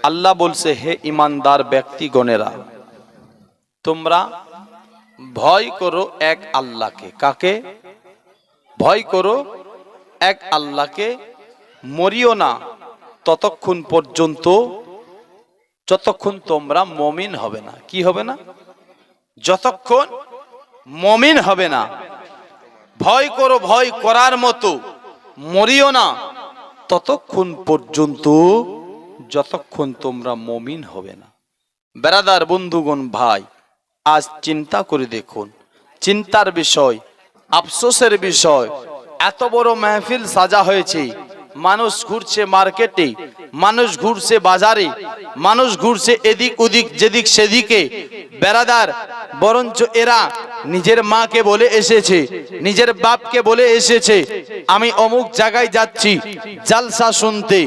আল্লাহ বলছে, হে ইমানদার ব্যক্তিগণেরা, তোমরা ভয় করো এক আল্লাহকে। কাকে ভয় করো? এক আল্লাহকে। মরিও না ততক্ষণ পর্যন্ত যতক্ষণ তোমরা মুমিন হবে না। কি হবে না? যতক্ষণ মুমিন হবে না। ভয় করো, ভয় করার মতো। মরিও না ততক্ষণ পর্যন্ত যতক্ষণ তোমরা মুমিন হবে না। বেরাদার, বন্ধুগণ, ভাই, আজ চিন্তা করে দেখুন, চিন্তার বিষয়, আফসোসের বিষয়। এত বড় মাহফিল সাজা হয়েছে, মানুষ ঘুরছে মার্কেটে, মানুষ ঘুরছে বাজারে, মানুষ ঘুরছে এদিক ওদিক, যেদিক সেদিকে। বেরাদার, বরঞ্চ এরা নিজের মাকে বলে এসেছে, নিজের বাপকে বলে এসেছে, আমি অমুক জায়গায় যাচ্ছি জালসা শুনতে,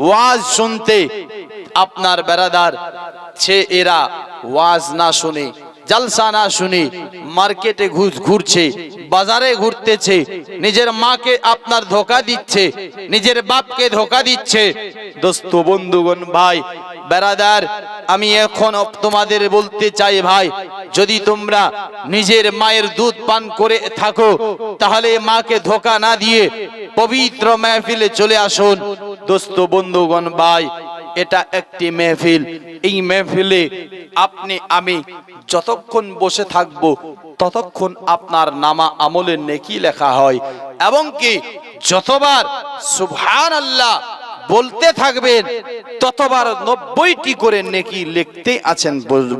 ওয়াজ শুনতে। আপনার বেরাদার, সে এরা ওয়াজ না শুনে, জলসা না শুনে মার্কেটে ঘুরছে, বাজারে ঘুরতেছে, নিজের মাকে আপনার ধোকা দিচ্ছে, নিজের বাপকে ধোকা দিচ্ছে। দোস্ত, বন্ধুগণ, ভাই, বেরাদার, আমি এখন তোমাদের বলতে চাই, ভাই, যদি তোমরা নিজের মায়ের দুধ পান করে থাকো, তাহলে মাকে ধোকা না দিয়ে পবিত্র মাহফিলে চলে আসুন। দোস্ত, বন্ধুগণ, ভাই, এটা একটি মেহফিল। এই মেহফিলে আপনি আমি যতক্ষণ বসে থাকবো ততক্ষণ আপনার নামা আমলের নেকি লেখা হয়, এবং কি যতবার সুবহানাল্লাহ বলতে থাকবেন ততবার 90টি করে নেকি লিখতে আছেন।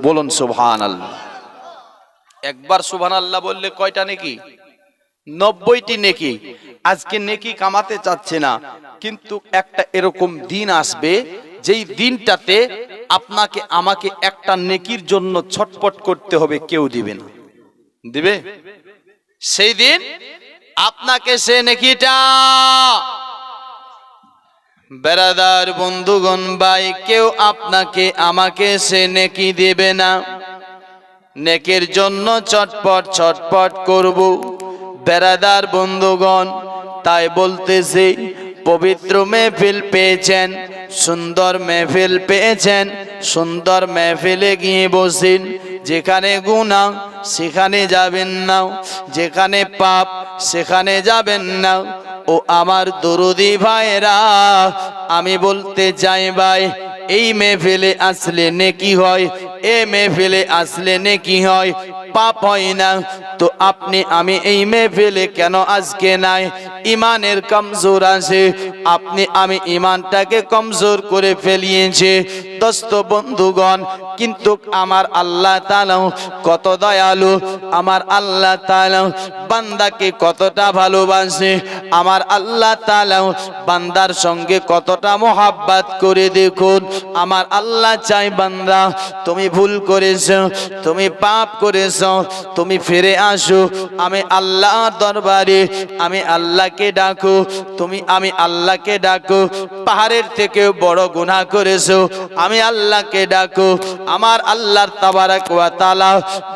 বলুন সুবহানাল্লাহ। একবার সুবহানাল্লাহ বললে কয়টা নেকি? 90টি নেকি। আজকে নেকি কামাতে চাচ্ছে না, কিন্তু একটা এরকম দিন আসবে যেই দিনটাতে আপনাকে আমাকে একটা নেকির জন্য ছটপট করতে হবে, কেউ দিবে না। দিবে? সেই দিন আপনাকে সে নেকিটা, বেরাদার, বন্ধুগণ, ভাই, কেউ আপনাকে আমাকে সে নেকি দেবে না। নেকির জন্য ছটপট ছটপট করব, বেরাদার, বন্ধুগণ। তাই বলতেছি, পবিত্র মেহফিল পেয়েছেন, সুন্দর মেহফিল পেয়েছেন, সুন্দর মেহফিলে গিয়ে বসেন। যেখানে গুনাহ সেখানে যাবেন না, যেখানে পাপ সেখানে যাবেন না। ও আমার দরদি ভাইরা, আমি বলতে চাই, ভাই, এই মেহফিলে আসলে নেকি হয়, এই মেহফিলে আসলে নেকি হয়, পাপ হয় না। তো আপনি আমি এই মেহফিলে কেন আজকে নাই? ইমানের কমজোর আছে, আপনি আমি ইমানটাকে কমজোর করে ফেলিয়েছে। দোস্ত, বন্ধুগণ, কিন্তু আমার আল্লাহ তাআলা কত দয়ালু, আমার আল্লাহ তাআলা বান্দাকে কতটা ভালোবাসে, আমার আল্লাহ তাআলা বান্দার সঙ্গে কতটা মোহাব্বত করে। দেখুন, আমার আল্লাহ চাই, বান্দা, তুমি ভুল করেছো, তুমি পাপ করেছো, তুমি ফিরে আসো, আমি আল্লাহর দরবারে, আমি আল্লাহকে ডাকো, তুমি আমি আল্লাহকে ডাকো। পাহাড়ের থেকে বড় গুনাহ করেছো, আমি আল্লাহকে ডাকো। আমার আল্লাহর তাবারাক ওয়া তাআলা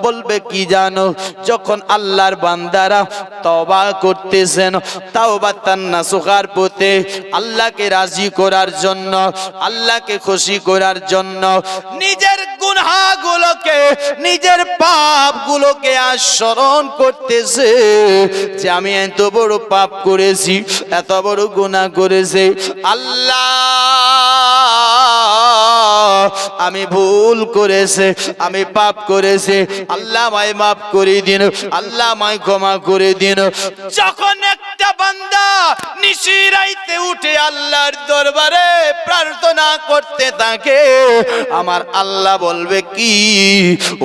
বলবে কি জানো? যখন আল্লাহর বান্দারা তওবা করতেছেন, তাওবাতান নাসুখার পথে, আল্লাহকে রাজি করার জন্য, আল্লাহকে খুশি করার জন্য, নিজের গুনাহগুলোকে, নিজের পাপগুলোকে স্মরণ করতেছে যে আমি এত বড় পাপ করেছি, এত বড় গুনাহ করেছি, আল্লাহ আমি ভুল করেছে, আমি পাপ করেছে, আল্লাহ আমায় মাফ করে দিন, আল্লাহ আমায় ক্ষমা করে দিন। যখন একটা বান্দা নিশিরাইতে উঠে আল্লাহর দরবারে প্রার্থনা করতে থাকে, আমার আল্লাহ বলবে কি,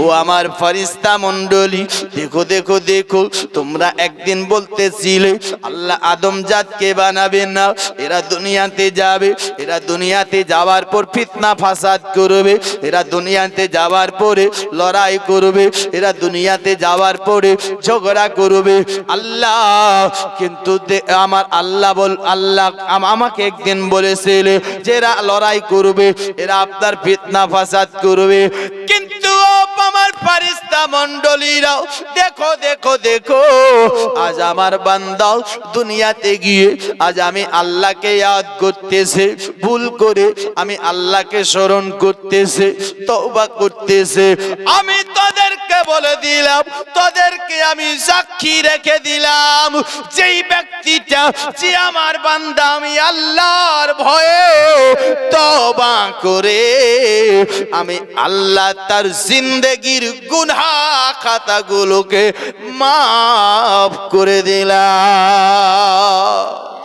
ও আমার ফেরেশতা মণ্ডলী, দেখো দেখো দেখো, তোমরা একদিন বলতেছিলে আল্লাহ আদম জাতকে বানাবেন না, এরা দুনিয়াতে যাবে, এরা দুনিয়াতে যাওয়ার পর ফিতনা ফাসাদ করবে, এরা দুনিয়াতে যাওয়ার পরে লড়াই করবে, এরা দুনিয়াতে যাওয়ার পরে ঝগড়া করবে। আল্লাহ কিন্তু আমার আল্লাহ আল্লাহ আমাকে একদিন বলেছিলে যে এরা লড়াই করবে, এরা আপনার ফিতনা ফাসাদ করবে, কিন্তু আমার ফেরেশতা শ্রোতা মণ্ডলীরা, দেখো দেখো দেখো, আজ আমার বান্দা দুনিয়াতে গিয়ে আজ আমি আল্লাহকে ইয়াদ করতেছে, ভুল করে আমি আল্লাহকে স্মরণ করতেছে, তওবা করতেছে। আমি তোদেরকে বলে দিলাম, তোদেরকে আমি সাক্ষী রেখে দিলাম, যেই ব্যক্তিটা, যে আমার বান্দা আমি আল্লাহর ভয়ে তওবা করে আমি আল্লাহ তার জিন্দেগির গুনাহ খাতাগুলোকে মাফ করে দিলাম।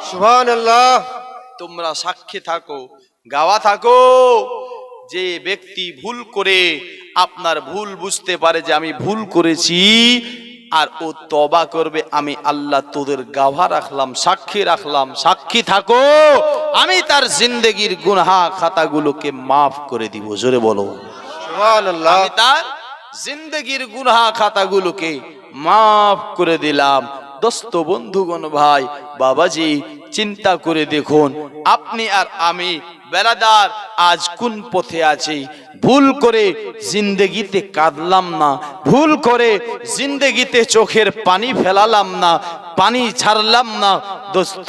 সুবহানাল্লাহ। তোমরা সাক্ষী থাকো, গাওয়া থাকো, যে ব্যক্তি ভুল করে আপনার ভুল বুঝতে পারে যে আমি ভুল করেছি আর ও তওবা করবে, আমি আল্লাহ তোদের গাওয়া রাখলাম, সাক্ষী রাখলাম, সাক্ষী থাকো, আমি তার জিন্দেগির গুনাহ খাতাগুলোকে মাফ করে দিব। জোরে বলো সুবহানাল্লাহ। আমি তার জিন্দেগির গুনাহ খাতাগুলোকে মাফ করে দিলাম। দোস্ত, বন্ধুগণ, ভাই, বাবাজি, চিন্তা করে দেখুন, আপনি আর আমি বেরাদার আজ কোন পথে আছি? ভুল করে জিন্দেগিতে কাঁদলাম না, ভুল করে জিন্দেগিতে চোখের পানি ফেলালাম না, পানি ছাড়লাম না। দোস্ত,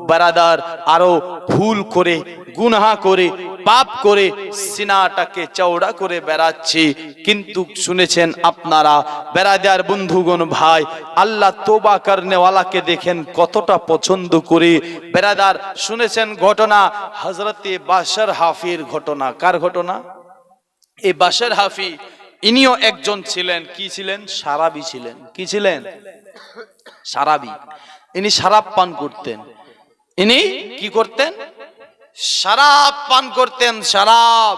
বেরাদার, আরো ভুল করে, গুনাহ করে, পাপ করে সিনাটাকে চওড়া করে বেড়াচ্ছি। কিন্তু শুনেছেন আপনারা বেরাদার, বন্ধুগণ, ভাই, আল্লাহ তওবা করনেওয়ালাকে দেখেন কতটা পছন্দ করে। বেরাদার, শুনেছেন ঘটনা হযরতে বাশর হাফির ঘটনা। কার ঘটনা? এই বাশর হাফি, ইনিও একজন ছিলেন, কি ছিলেন? সারাবি ছিলেন। কি ছিলেন? সারাবি। ইনি শরাব পান করতেন। ইনি কি করতেন? শরাব পান করতেন। শরাব,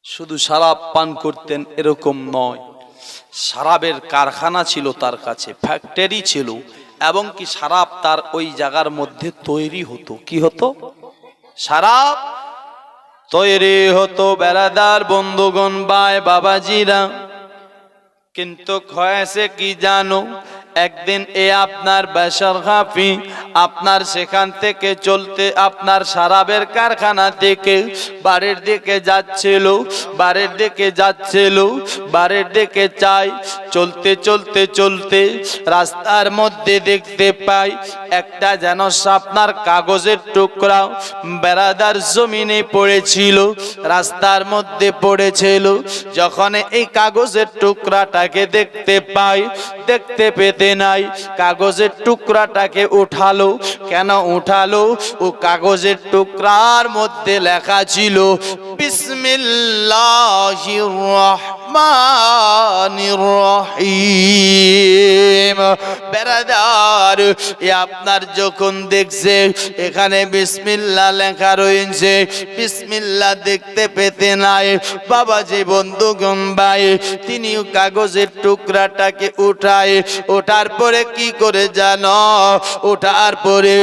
শুধু শরাব পান করতেন এরকম নয়, শরাবের কারখানা ছিল তার কাছে, ফ্যাক্টরি ছিল, এবং কি শরাব তার ওই জায়গার মধ্যে তৈরি হতো। কি হতো? শরাব তৈরি হতো। বেরাদার, বন্ধুগণ, ভাই, বাবাজিরা, কিন্তু হয়েছে কি জানো? একদিন এ আপনার বাশর হাফি আপনার সেখান থেকে চলতে, আপনার শরাবের কারখানা থেকে বাড়ির দিকে যাচ্ছিল, বাড়ির দিকে যাচ্ছিল, বাড়ির দিকে চাই। চলতে চলতে চলতে রাস্তার মধ্যে দেখতে পাই একটা যেন আপনার কাগজের টুকরা বেরাদার জমিনে পড়েছিল, রাস্তার মধ্যে পড়েছিল। যখন এই কাগজের টুকরাটাকে দেখতে পাই, দেখতে পেতে নাই, কাগজের টুকরাটাকে উঠালো। কেন উঠালো? ও কাগজের টুকরার মধ্যে লেখা ছিল বিসমিল্লাহির রহমানির রহিম। বেরাদার, আপনার যখন দেখছে এখানে বিসমিল্লাহ লেখা রয়েছে, বিসমিল্লাহ দেখতে পেতে নাই, বাবাজি, বন্ধুগণ, ভাই, তিনি কাগজের টুকরাটাকে উঠায়। ওঠার পরে কি করে জানো? ওঠার পরে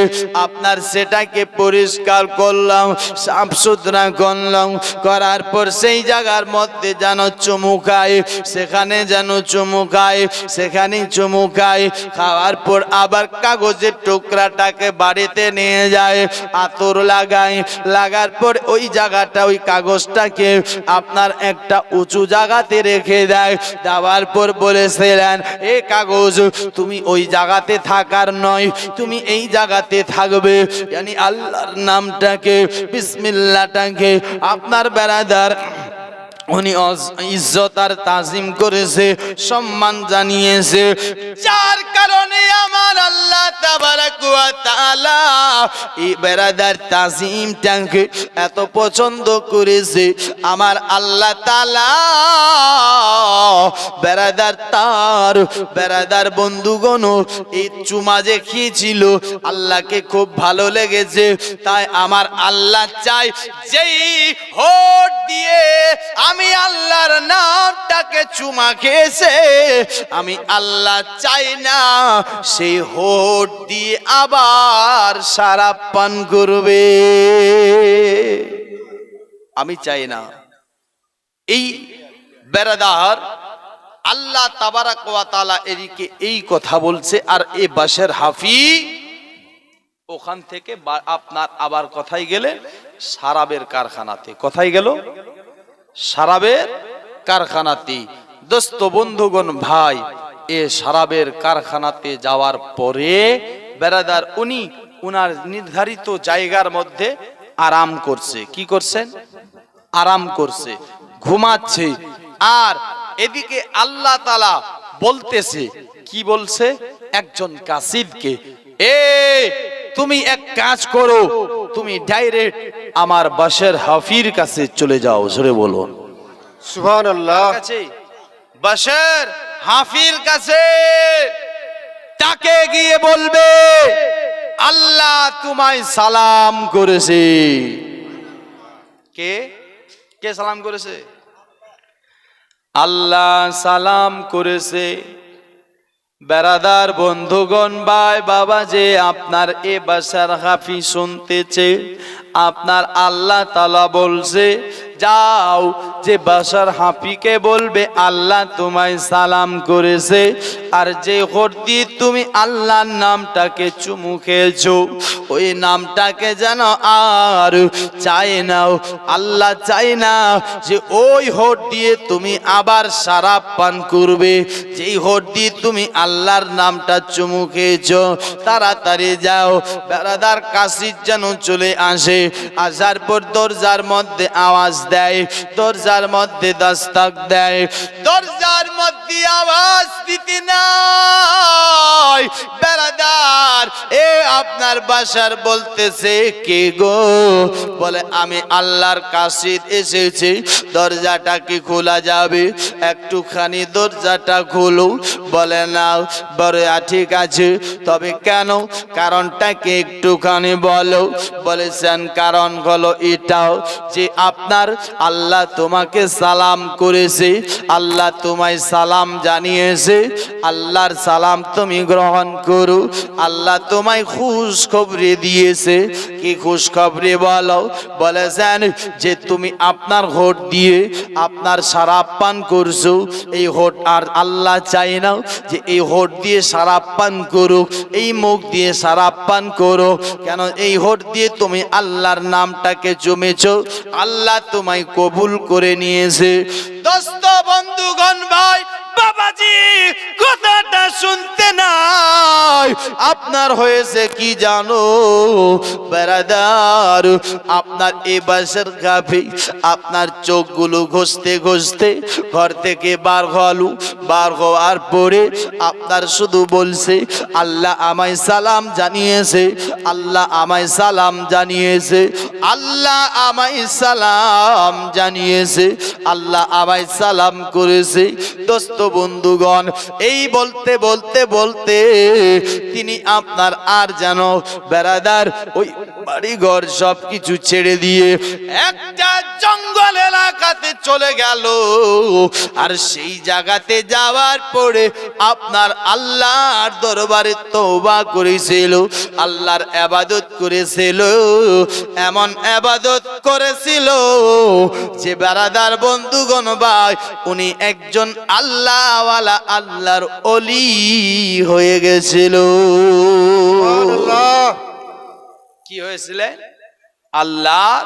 আপনার সেটাকে পরিষ্কার করলাম, সাফ সুতরা করলাম, করার পর সেই জায়গার মধ্যে যেন চুমুকায়, সেখানে যেন চুমুকায়, সেখানে চুমুকায়। খাওয়ার পর আবার কাগজের টুকরাটাকে বাড়িতে নিয়ে যায়, আতর লাগায়, লাগার পর ওই জায়গাটা, ওই কাগজটাকে আপনার একটা উঁচু জায়গাতে রেখে দেয়। দেওয়ার পর বলেছিলেন, এ কাগজ তুমি ওই জায়গাতে থাকার নয়, তুমি এই জায়গাতে থাকবে। yani আল্লাহর নামটাকে, বিসমিল্লাহটাকে আপনার বেরাদার উনি ইজ্জত আর তাজিম করেছে, সম্মান জানিয়েছে, যার কারণে আমার আল্লাহ তাবারাক ওয়া তাআলা এই বেরাদার তাজিমটাকে এত পছন্দ করেছে। আমার আল্লাহ তাআলা বেরাদার বন্ধুগণ, এই চুমা যে খেয়েছিল আল্লাহকে খুব ভালো লেগেছে। তাই আমার আল্লাহ চাই যেই হোঠ দিয়ে আমি আল্লাহর নামটাকে চুমা খেয়েছে, আমি আল্লাহ চাই না সেই হোঠ দিয়ে আবার শরাব পান করবে। আমি চাই না। এই বেরাদার, আল্লাহ তাবারাক ওয়া তাআলা এদিকে এই কথা বলছে, আর এ বাশর হাফি ওখান থেকে আপনার আবার কোথায় গেলে? শরাবের কারখানাতে। কোথায় গেল? শরাবের কারখানাতে। দোস্ত বন্ধুগণ ভাই, এ শরাবের কারখানাতে যাওয়ার পরে বেরাদার উনি উনার নির্ধারিত জায়গার মধ্যে আরাম করছে। কি করছেন? আরাম করছে, ঘুমাচ্ছে। আর এদিকে আল্লাহ তাআলা বলতেছে, কি বলছে? একজন কাসিদকে, এ তুমি এক কাজ করো, তুমি ডাইরেক্ট আমার বাশার হাফির কাছে চলে যাও। জোরে বলুন সুবহানাল্লাহ। কাছে বাশার হাফির কাছে। তাকে গিয়ে বলবে, আল্লাহ তোমায় সালাম করেছে। কে কে সালাম করেছে? আল্লাহ সালাম করেছে। বেরাদার বন্ধুগণ ভাই বাবা, যে আপনার এ বাশার হাফি শুনতেছে, আপনার আল্লাহ তাআলা বলছে, যাও যে বাশার হাফিকে বলবে আল্লাহ তোমায় সালাম করেছে। আর যে হোট দিয়ে তুমি আল্লাহর নামটাকে চুমু খেয়েছো, ওই নামটাকে যেন আর চাই নাও। আল্লাহ চাই না যে ওই হোট দিয়ে তুমি আবার শরাব পান করবে। যেই হোট দিয়ে তুমি আল্লাহর নামটা চুমু খেয়েছো, তাড়াতাড়ি যাও। বেরাদার কাসিদ যেন চলে আসে। আসার পর দরজার মধ্যে আওয়াজ দেয়, দরজার মধ্যে দস্তক দেয়। দরজার মধ্যে আওয়াজ দিতে নাই বেরাদার, এ আপনার বাশার বলতেছে, কে গো? বলে, আমি আল্লাহর কাসিদ এসেছি। দরজাটা কি খোলা যাবে? একটুখানি দরজাটা খুলো। বলে, না। বলে, ঠিক আছে, তবে কেন? কারণটা কি একটুখানি বলো। বলেছেন, কারণ হলো এটাও যে আপনার আল্লাহ তোমাকে সালাম করেছে, আল্লাহ তোমায় সালাম জানিয়েছে। আল্লাহর সালাম তুমি গ্রহণ করো। আল্লাহ তোমায় খুশখবরি দিয়েছে। কি খুশখবরি বলো? বলেছেন যে তুমি আপনার হোট দিয়ে আপনার শরাব পান করছো। এই হোট আর আল্লাহ চাই না যে এই হোট দিয়ে শরাব পান করো, এই মুখ দিয়ে শরাব পান করো। কেন? এই হোট দিয়ে তুমি আল্লাহর নামটাকে জমেছো, আল্লাহ তোমায় কবুল করে নিয়েছে। দোস্ত বন্ধুগণ ভাই বাবাজি, কথাটা শুনতে নাই আপনার হয়েছে কি জানো বেরাদার? আপনার এ বাশার হাফি আপনার চোখগুলো ঘষতে ঘষতে ঘর থেকে বার হলো। বার হওয়ার পরে আপনার শুধু বলছে, আল্লাহ আমায় সালাম জানিয়েছে, আল্লাহ আমায় সালাম জানিয়েছে, আল্লাহ আমায় সালাম জানিয়েছে, আল্লাহ আমায় সালাম করেছে। দোস্ত বন্ধুগণ, এই বলতে বলতে বলতে তিনি আপনার আর যেন বেরাদার ওই বাড়ি ঘর সবকিছু ছেড়ে দিয়ে একটা জঙ্গল এলাকাতে চলে গেল। আর সেই জায়গাতে যাওয়ার পরে আপনার আল্লাহর দরবারে তওবা করেছিল, আল্লাহর ইবাদত করেছিল। এমন ইবাদত করেছিল যে বেরাদার বন্ধুগণ ভাই, উনি একজন আল্লাহওয়ালা, আল্লাহর ওলি হয়ে গেছিল। সুবহানাল্লাহ। কি হয়েছিলেন? আল্লাহর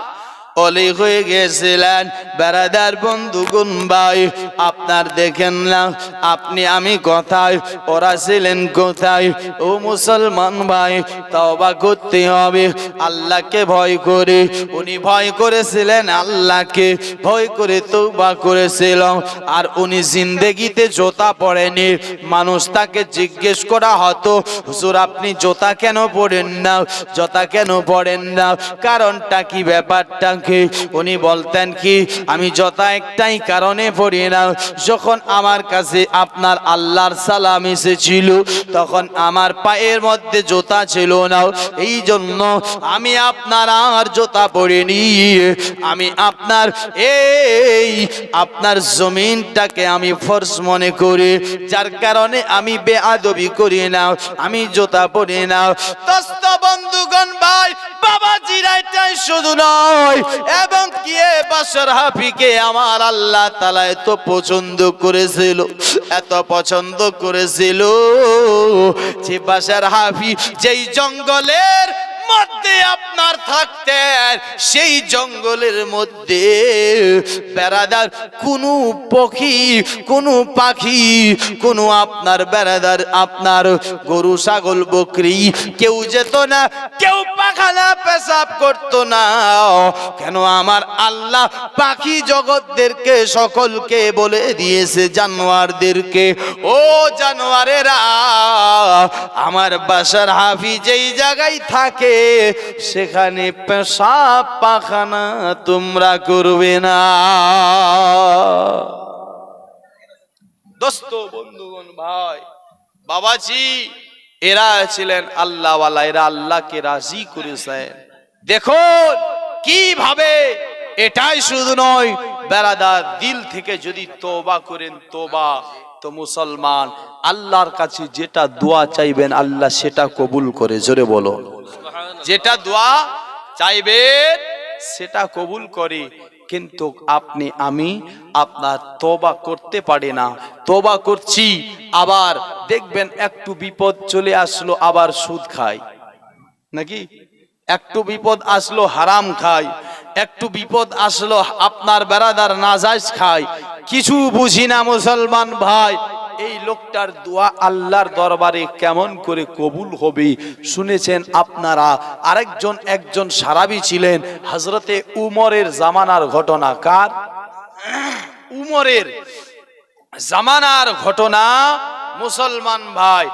ওলি হয়ে গেছিলেন। বেরাদার বন্ধুগণ ভাই, আপনার দেখেন না, আপনি আমি কোথায়, ওরা ছিলেন কোথায়? ও মুসলমান ভাই, তওবা করতে হবে আল্লাহকে ভয় করে। উনি ভয় করেছিলেন আল্লাহকে, ভয় করে তওবা করেছিল। আর উনি জিন্দেগিতে জুতা পরেনি। মানুষ তাকে জিজ্ঞেস করা হতো, হুজুর আপনি জুতা কেন পরেন না, জুতা কেন পরেন না, কারণটা কি, ব্যাপারটা কি? উনি বলতেন কি, আমি জুতা একটাই কারণে পরি না, যখন আমার কাছে আপনার আল্লাহর সালাম এসেছিল তখন আমার পায়ের মধ্যে জুতা ছিল না, এই জন্য আমি আপনার আর জুতা পরিনি। আমি আপনার এই আপনার জমিনটাকে আমি ফরজ মনে করি, যার কারণে আমি বেয়াদবি করি না, আমি জুতা পরি না। দোস্ত বন্ধুগণ ভাই বাবাজিরা, এটাই শুধু নয়, এবং কি বাশার হাফিকে আমার আল্লাহ তাআলা এত পছন্দ করেছিল, এত পছন্দ করেছিল যে বাশার হাফি যেই জঙ্গলের মধ্যে আপনার থাকতেন, সেই জঙ্গলের মধ্যে বেড়াদার কোনো পক্ষী, কোনো পাখি, কোনো আপনার বেড়াদার আপনার গরু ছাগল বকরি কেউ যেত না, কেউ পাখানা পেশাব করতো না। কেন? আমার আল্লাহ পাখি জগৎদেরকে সকলকে বলে দিয়েছে, জানোয়ারদেরকে, ও জানোয়ারেরা, আমার বাসার হাফি যেই জায়গায় থাকে সেখানে পেশাব পাখানা তোমরা করবে না। দোস্ত, বন্ধুগণ, ভাই, বাবাজি, এরা ছিলেন আল্লাহওয়ালা, এরা আল্লাহকে রাজি করেছেন। দেখুন কিভাবে। এটাই শুধু নয় বেরাদার, দিল থেকে যদি তওবা করেন, তওবা, তো মুসলমান আল্লাহর কাছে যেটা দোয়া চাইবেন আল্লাহ সেটা কবুল করে। জোরে বলো, যেটা দোয়া চাইবেন সেটা কবুল করে। কিন্তু আপনি আমি আপনার তওবা করতে পারি না। তওবা করছি, আবার দেখবেন একটু বিপদ চলে আসলো আবার সুদ খায়, নাকি? একটু বিপদ আসলো হারাম খায়, একটু বিপদ আসলো আপনার বেরাদার নাজায়েজ খায়। কিছু বুঝি না মুসলমান ভাই। এই লোকটার দোয়া আল্লাহর দরবারে কেমন করে কবুল হবে? শুনেছেন আপনারা, একজন সাহাবী ছিলেন, হযরতে উমরের জামানার ঘটনা। কার? উমরের জামানার ঘটনা। মুসলমান ভাই,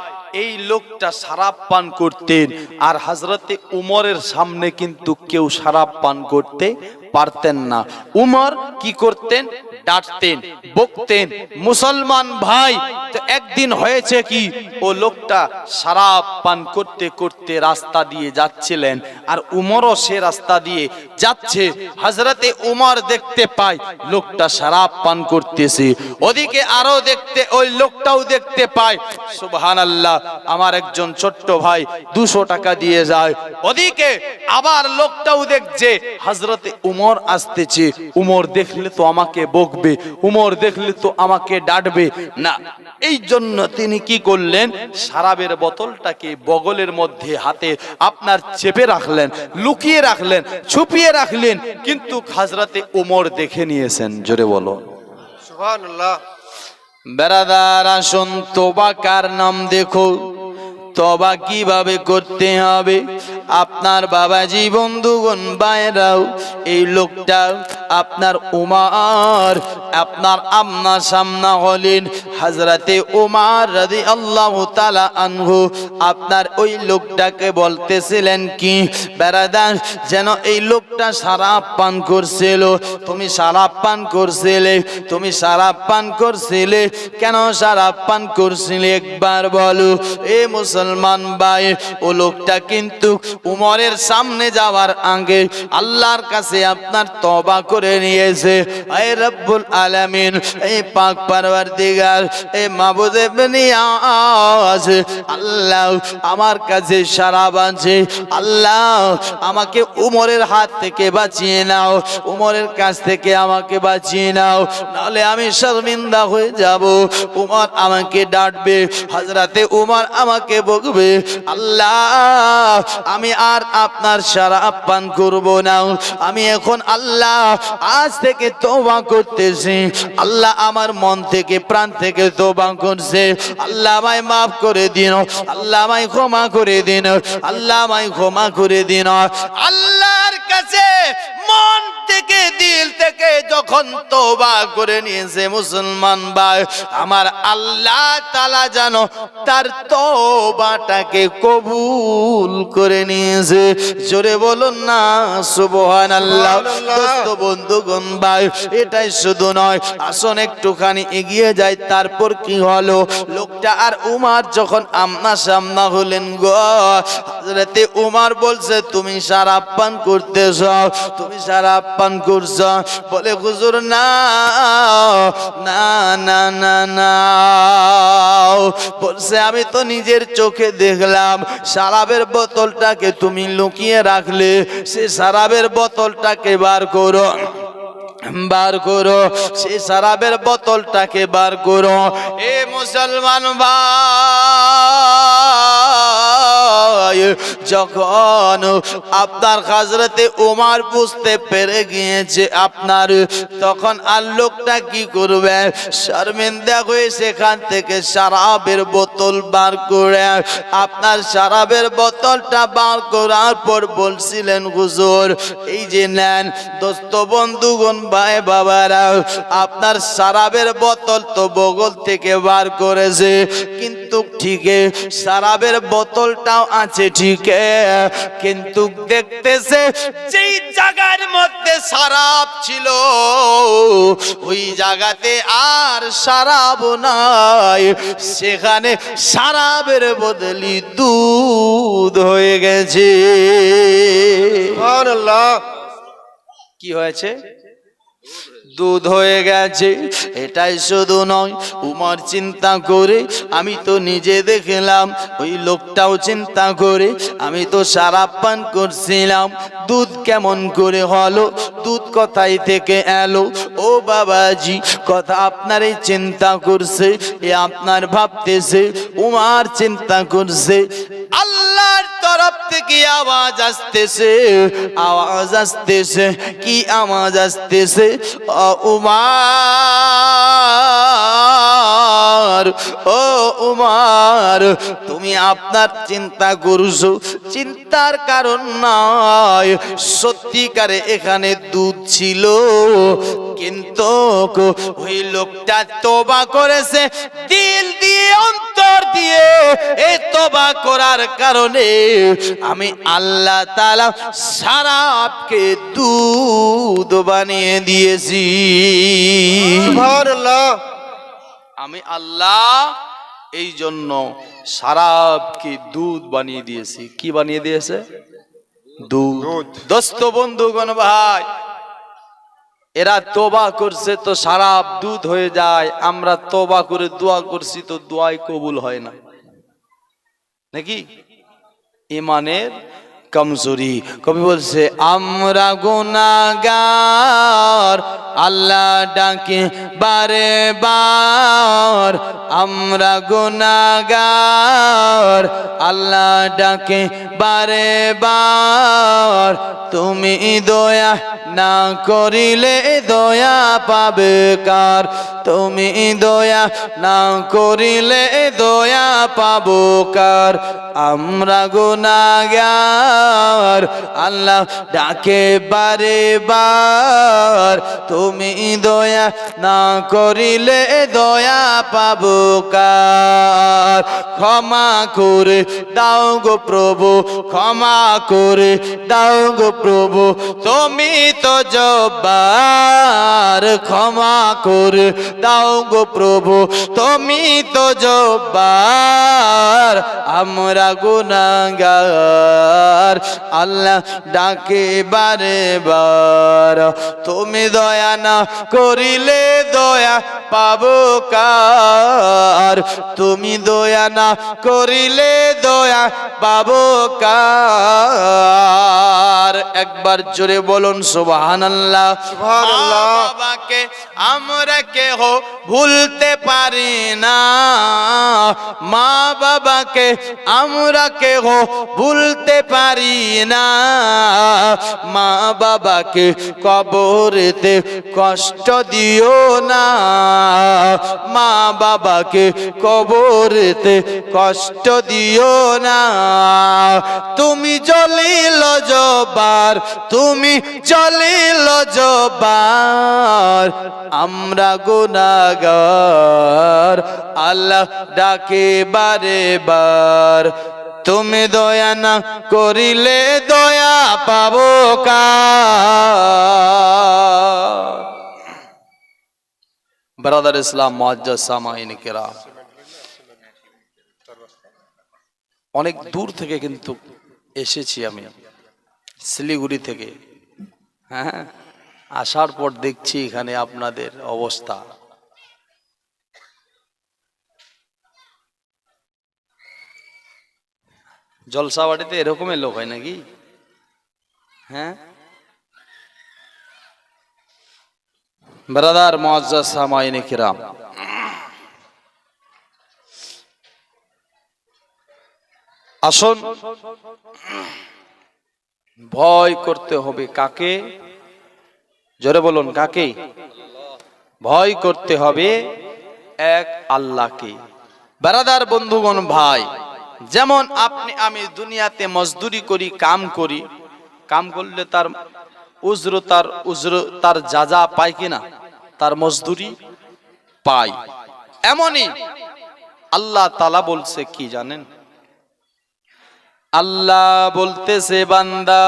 এই লোকটা শরাব পান করতেন, আর হযরতে উমরের সামনে কিন্তু কেউ শরাব পান করতে পারতেন না। উমর কি করতেন? ডাঁটতেন, বকতেন। মুসলমান ভাই, তো একদিন হয়েছে কি, ও লোকটা শরাব পান করতে করতে রাস্তা দিয়ে যাচ্ছিলেন, আর উমরও সে রাস্তা দিয়ে যাচ্ছে। হযরতে উমর দেখতে পায় লোকটা শরাব পান করতেছে, ওদিকে আরো দেখতে, ওই লোকটাও দেখতে পায়। সুবহানাল্লাহ, আমার একজন ছোট্ট ভাই 200 টাকা দিয়ে যায়। ওদিকে আবার লোকটাও দেখছে হযরতে উমর আসতেছে। উমর দেখলে তো আমাকে বকবে, উমর দেখলে তো আমাকে ডাঁটবে না, এই জন্য তিনি কি করলেন? শরাবের বোতলটাকে বগলের মধ্যে হাতে আপনার চেপে রাখলেন, লুকিয়ে রাখলেন, ছুপিয়ে রাখলেন, কিন্তু হযরতে উমর দেখে নিয়েছেন। জোরে বলো সুবহানাল্লাহ। বেরাদার, আসুন তওবা কার নাম দেখো, তওবা কিভাবে করতে হবে। আপনার বাবাজি, বন্ধুগণ, ভাইরাও, এই লোকটা আপনার উমর, আপনার আমনা সামনা হলেন হযরতে উমর রাদিয়াল্লাহু তাআলা আনহু। আপনার ওই লোকটাকে বলতেছিলেন কি, বেরাদার, যেন এই লোকটা শরাব পান করছিল। তুমি শরাব পান করছিলে, তুমি শরাব পান করছিলে, কেন শরাব পান করছিলে একবার বলো। এ মুসলমান ভাই, ও লোকটা কিন্তু উমরের সামনে যাওয়ার আগে আল্লাহর কাছে আপনার তওবা করে নিয়েছে। এ রব্বুল আলামিন, এই পাক পরওয়ারদিগার, এ মাবুদে বেনিয়াজ, আল্লাহ আমার কাছে শরাব আছে, আল্লাহ আমাকে উমরের হাত থেকে বাঁচিয়ে নাও, উমরের কাছ থেকে আমাকে বাঁচিয়ে নাও, নাহলে আমি শর্মিন্দা হয়ে যাব। উমর আমাকে ডাঁটবে, হযরতে উমর আমাকে বকবে। আল্লাহ, আমি আর আপনার শরাব পান করব না। আমি এখন আল্লাহ আজ থেকে তওবা করতেছি। আল্লাহ আমার মন থেকে, প্রাণ থেকে তওবা করছে। আল্লাহ আমায় মাফ করে দিন, আল্লাহ আমায় ক্ষমা করে দিন, আল্লাহ আমায় ক্ষমা করে দিন। আল্লাহর কাছে মন থেকে, দিল থেকে যখন তওবা করে নিয়েছে মুসলমান ভাই, আমার আল্লাহ তাআলা জানো তার তওবাটাকে কবুল করে নিয়েছে। জোরে বলুন না সুবহানাল্লাহ। দোস্ত, বন্ধুগণ, ভাই, এটাই শুধু নয়, আসুন একটুখানি এগিয়ে যাই। তারপর কি হলো? লোকটা আর উমর যখন আমনা সামনা হলেন গো, হযরতে উমর বলছে, তুমি শরাব পান করতেছ, তুমি শরাব পান করছ? বলে, হুজুর না না না না না। বলছে, আমি তো নিজের চোখে দেখলাম শরাবের বোতলটাকে তুমি লুকিয়ে রাখলে, সে শরাবের বোতলটাকে বার করো, বার করো, সে শরাবের বোতলটাকে বার করো। এ মুসলমান ভাই, নয়। যখন আপনার হযরতে ওমর বুঝতে পেরে গিয়েছে আপনার, তখন আর লোকটা কি করবে, শর্মিন্দা হয়ে সেখান থেকে শরাবের বোতল বার করে আপনার শরাবের বোতলটা বার করার পর বলছিলেন, হুজুর এই যে নেন। দোস্ত বন্ধুগণ ভাই বাবারা, আপনার শরাবের বোতল তো বগল থেকে বার করেছে, কিন্তু ঠিক শরাবের বোতলটাও আছে ঠিক, কিন্তু দেখতেছে যেই জায়গার মধ্যে শরাব ছিল ওই জায়গাতে আর শরাব নাই, সেখানে শরাবের বদলি দুধ হয়ে গেছে। সুবহানাল্লাহ। কি হয়েছে? দুধ হয়ে গেছে। এটাই শুধু নয়, উমর চিন্তা করে, আমি তো নিজে দেখলাম, ওই লোকটাও চিন্তা করে, আমি তো শরাব পান করছিলাম, দুধ কেমন করে হলো, দুধ কোথায় থেকে এলো? ও বাবাজি, কথা আপনারই চিন্তা করছে, এ আপনার ভাবতেছে, উমর চিন্তা করছে। আল্লাহর তরফ থেকে আওয়াজ আসতেছে, আওয়াজ আসতেছে। কি আওয়াজ আসতেছে? ও উমর, ও উমর, তুমি আপনার চিন্তা করছো, চিন্তার কারণ নাই, সত্যিকারে এখানে দুধ ছিল, কিন্তু ওই লোকটা তওবা করেছে দিল দিয়ে, অন্তর দিয়ে। এই তওবা করার কারণে আমি আল্লাহ তাআলা শরাবকে দুধ বানিয়ে দিয়েছি। সুবহানাল্লাহ। আমি আল্লাহ এই জন্য শরাবকে দুধ বানিয়ে দিয়েছি। কি বানিয়ে দিয়েছে? দুধ। দুধ। দোস্ত বন্ধুগণ ভাই, এরা তওবা করছে তো শরাব দুধ হয়ে যায়, আমরা তওবা করে দোয়া করছি তো দোয়াই কবুল হয় না, নাকি? ইমানের কমজোরি। কবি বলছে, আমরা গুনাহগার, আল্লাহ ডাকে বারে বার, আমরা গুনাহগার, আল্লাহ ডাকে বারে বার, তুমি দয়া না করিলে দয়া পাবে কার, তুমি দয়া না করিলে দয়া পাবো কার, আমরা গুনাহগার, আল্লাহ ডাকে বারে বার, তুমি দয়া না করিলে দয়া পাবো কার, ক্ষমা করে দাও গো প্রভু, ক্ষমা করে দাও গো প্রভু, তুমি তো জব্বার, ক্ষমা করে দাও গো প্রভু, তুমি তো জব্বার, আমরা গুনাহগার, আল্লাহ ডাকে বারে বার, তুমি দয়া না করিলে দয়া পাবো কার, তুমি দয়া না করিলে দয়া পাবো কার। একবার জোরে বলুন সুবহানাল্লাহ। সুবহানাল্লাহ। মা বাবাকে আমরা কেহ ভুলতে পারি না, মা বাবাকে আমরা কেহ ভুলতে পারি না, মা বাবাকে কবরেতে কষ্ট দিও না, মা বাবাকে কবরেতে কষ্ট দিও না, তুমি জলিল জব্বার, তুমি জলিল জব্বার, আমরা গুনাহগার, আল্লাহ ডাকে বারে বার, তুমি দয়া না করিলে দয়া পাবো কার। ব্রাদার ইসলাম মুআজ্জাজ সামাইন কিরাম, অনেক দূর থেকে কিন্তু এসেছি আমি, শিলিগুড়ি থেকে। হ্যাঁ, আসার পর দেখছি এখানে আপনাদের অবস্থা। জলসাবাড়িতে এরকমের লোক হয় নাকি? হ্যাঁ ব্রাদার মুআজ্জাজ সামাইন কিরাম, আসুন, ভয় করতে হবে কাকে? জোরে বলুন, কাকে? ভয় করতে হবে এক আল্লাহকে। ব্রাদার, বন্ধুগণ, ভাই, যেমন আপনি আমি দুনিয়াতে মজদুরি করি, কাম করি, কাম করলে তার উজর তার যা পাই কিনা, তার মজদুরি পাই, এমনই আল্লাহ তাআলা বলছে কি জানেন? আল্লাহ বলতেছে, বান্দা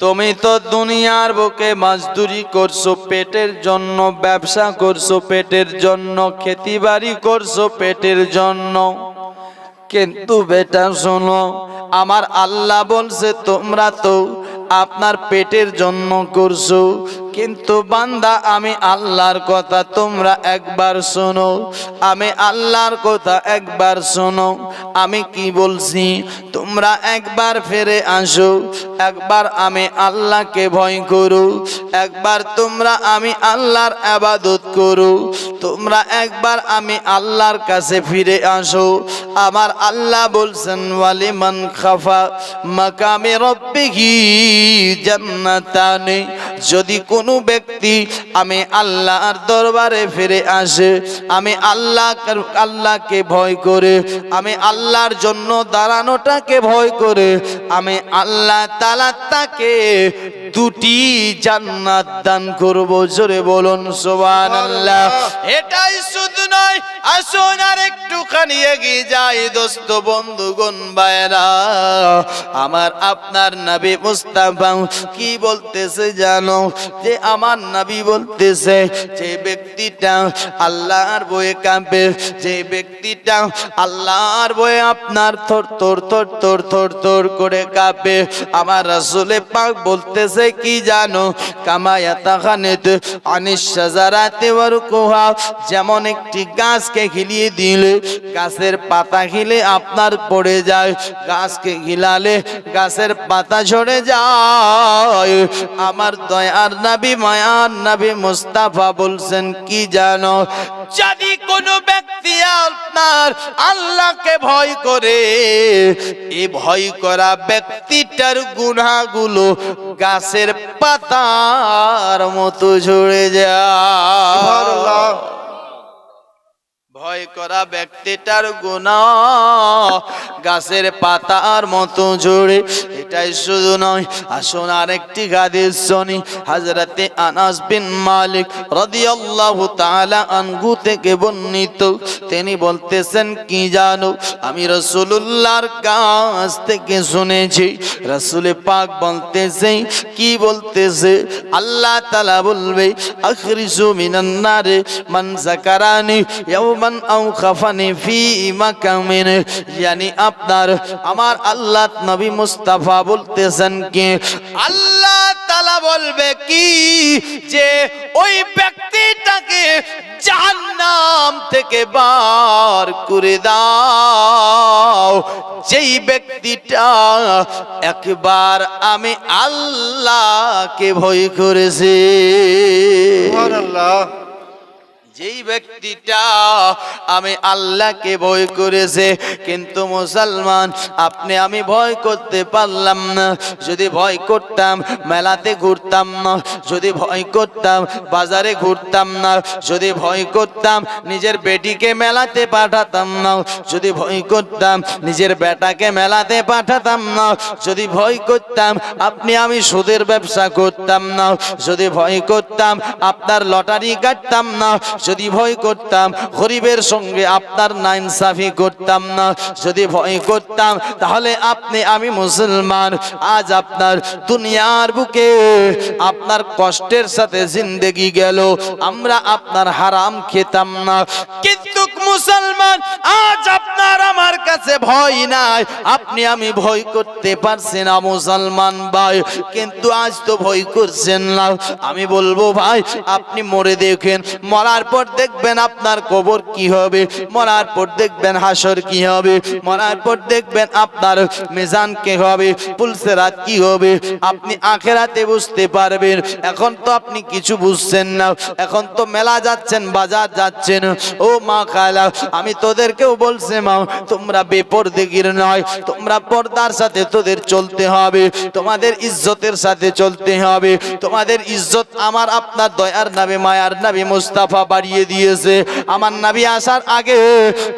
তুমি তো দুনিয়ার বুকে মজদুরি করছো পেটের জন্য, ব্যবসা করছো পেটের জন্য, খেতিবাড়ি করছো পেটের জন্য, কিন্তু বেটা শোনো, আমার আল্লাহ বলছে তোমরা তো আপনার পেটের জন্য করছো, কিন্তু বান্দা আমি আল্লাহর কথা তোমরা একবার শোনো, আমি আল্লাহর কথা একবার শোনো। আমি কি বলছি তোমরা একবার ফিরে আসো, একবার আমি আল্লাহকে ভয় করো, একবার তোমরা আমি আল্লাহর ইবাদত করো, তোমরা একবার আমি আল্লাহর কাছে ফিরে আসো। আমার আল্লাহ বলছেন, ওয়ালিমান খাফা মাকামে রাব্বিহি জান্নাতানি, যদি কোনো ব্যক্তি আমি আল্লাহর দরবারে ফিরে আসে, আমি আল্লাহকে ভয় করে, আমি আল্লাহর জন্য দাঁড়ানোটাকে ভয় করে, আমি আল্লাহ তাআলা তাকে দুটি জান্নাত দান করব। জোরে বলুন সুবহানাল্লাহ। এটাই শুধু নয়, আসুন আর একটুখানি এগিয়ে যাই দোস্ত, বন্ধুগণ, ভাইরা আমার, আপনার নবী মুস্তাফা কি বলতেছে জানো? যে আমার নবী বলতেছে, যে ব্যক্তিটা আল্লাহর ভয়ে কাঁপে, যে ব্যক্তিটা আল্লাহর ভয়ে আপনার থর থর থর থর থর থর করে কাঁপে, আমার রাসূল পাক বলতেছে কি জানো? কামা ইয়াতাখানিত আনিশ শাজারাতি ওয়ারকুহা, যেমন একটি গাছকে হিলিয়ে দিলে গাছের পাতা হিলে আপনার পড়ে যায়, গাছকে হিলালে গাছের পাতা ঝরে যায়। আমার দয়ার নবী, মায়ার নবী মুস্তাফা বলছেন কি জানো? যদি কোনো ব্যক্তি আপনার আল্লাহকে ভয় করে, এই ভয় করা ব্যক্তিটার গুনাহগুলো গাছের পাতার মতো ঝরে যায়। সুবহানাল্লাহ। ভয় করা ব্যক্তিটার গুনাহ গাছের পাতার মতো ঝরে। এটাই শুধু নয়, আসুন আরেকটি হাদিস শুনি। হযরতে আনাস বিন মালিক রাদিয়াল্লাহু তাআলা আনহু থেকে বর্ণিত, তিনি বলতেছেন কি জানো? আমি রাসূলুল্লাহর কাছ থেকে শুনেছি, রাসূল পাক বলতেছে, কি বলতেছে? আল্লাহ তাআলা বলবে, আখরিজু মিনান নারে মান যাকারানি ইয়াওমান আও খাফানি ফি মাকামিন, yani আপনার আমার আল্লাহ নবী মুস্তাফা বলতেছেন কি, আল্লাহ তাআলা বলবে কি, যে ওই ব্যক্তিটাকে জাহান্নাম থেকে বার করে দাও, যেই ব্যক্তিটা একবার আমি আল্লাহকে ভয় করেছে। সুবহানাল্লাহ। যেই ব্যক্তিটা আমি আল্লাহকে ভয় করেছে, কিন্তু মুসলমান আপনি আমি ভয় করতে পারলাম না। যদি ভয় করতাম মেলাতে ঘুরতাম না, যদি ভয় করতাম বাজারে ঘুরতাম না, যদি ভয় করতাম নিজের বেটিকে মেলাতে পাঠাতাম না, যদি ভয় করতাম নিজের বেটাকে মেলাতে পাঠাতাম না, যদি ভয় করতাম আপনি আমি সুদের ব্যবসা করতাম না, যদি ভয় করতাম আপনার লটারি কাটতাম না, যদি ভয় করতাম গরিবের সঙ্গে আপনার নাইনসাফি করতাম না, যদি ভয় করতাম, তাহলে আপনি আমি মুসলমান আজ আপনার দুনিয়ার বুকে আপনার কষ্টের সাথে জিন্দেগি গেল, আমরা আপনার হারাম খেতাম না। কিন্তু মুসলমান আজ আপনার আমার কাছে ভয় নাই, আপনি আমি ভয় করতে পারছি না মুসলমান ভাই, কিন্তু আজ তো ভয় করছেন না। আমি বলবো ভাই, আপনি মরে দেখেন, মরার পর দেখবেন আপনার কবর কি হবে, মরার পর দেখবেন হাসর কি হবে, মরার পর দেখবেন আপনার মিজান কি হবে, পুলসিরাত কি হবে, আপনি আখিরাতে বুঝতে পারবেন। এখন তো আপনি কিছু বুঝছেন না, এখন তো মেলা যাচ্ছেন, বাজার যাচ্ছেন। ও মা খালা, আমি তোদেরকেও বলছি মা, তোমরা বেপরদেগির নয়, তোমরা পর্দার সাথে তোদের চলতে হবে, তোমাদের ইজ্জতের সাথে চলতে হবে। তোমাদের ইজ্জত আমার আপনার দয়ার নবী মায়ার নবী মুস্তাফা বাড়িয়ে দিয়েছে। আমার নবী আসার আগে,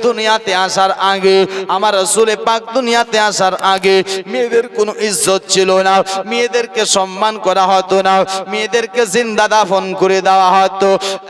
দুনিয়াতে আসার আগে, আমার রাসূল পাক দুনিয়াতে আসার আগে মেয়েদের কোনো ইজ্জত ছিল না, মেয়েদেরকে সম্মান করা হতো না, মেয়েদেরকে জিন্দা দাফন করে দেওয়া হতো।